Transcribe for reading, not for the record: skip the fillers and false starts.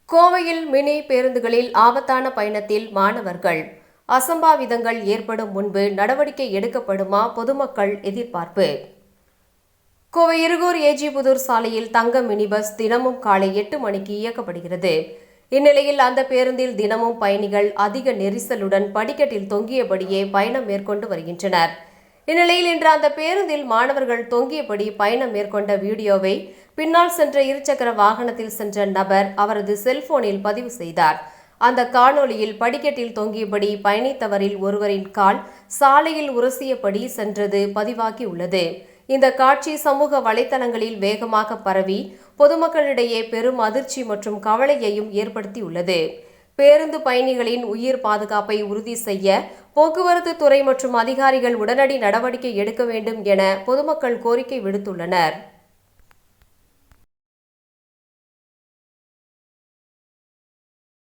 கோவையில் மினி பேருந்துகளில் ஆபத்தான பயணத்தில் மாணவர்கள் அசம்பாவிதங்கள் ஏற்படும் முன்பு நடவடிக்கை எடுக்கப்படுமா? பொதுமக்கள் எதிர்பார்ப்பு. கோவை இருகூர் ஏஜிபுதூர் சாலையில் தங்க மினி பஸ் தினமும் காலை 8 மணிக்கு இயக்கப்படுகிறது. இந்நிலையில் அந்த பேருந்தில் தினமும் பயணிகள் அதிக நெரிசலுடன் படிக்கட்டில் தொங்கியபடியே பயணம் மேற்கொண்டு வருகின்றனர். இந்நிலையில் இன்று அந்த பேருந்தில் மாணவர்கள் தொங்கியபடி பயணம் மேற்கொண்ட வீடியோவை பின்னால் சென்ற இருசக்கர வாகனத்தில் சென்ற நபர் அவரது செல்போனில் பதிவு செய்தார். அந்த காணொலியில் படிக்கட்டில் தொங்கியபடி பயணித்தவரில் ஒருவரின் கால் சாலையில் உரசியபடி சென்றது பதிவாகியுள்ளது. இந்த காட்சி சமூக வலைதளங்களில் வேகமாக பரவி பொதுமக்களிடையே பெரும் அதிர்ச்சி மற்றும் கவலையையும் ஏற்படுத்தியுள்ளது. பேருந்து பயணிகளின் உயிர் பாதுகாப்பை உறுதி செய்ய போக்குவரத்து துறை மற்றும் அதிகாரிகள் உடனடி நடவடிக்கை எடுக்க வேண்டும் என பொதுமக்கள் கோரிக்கை விடுத்துள்ளனர்.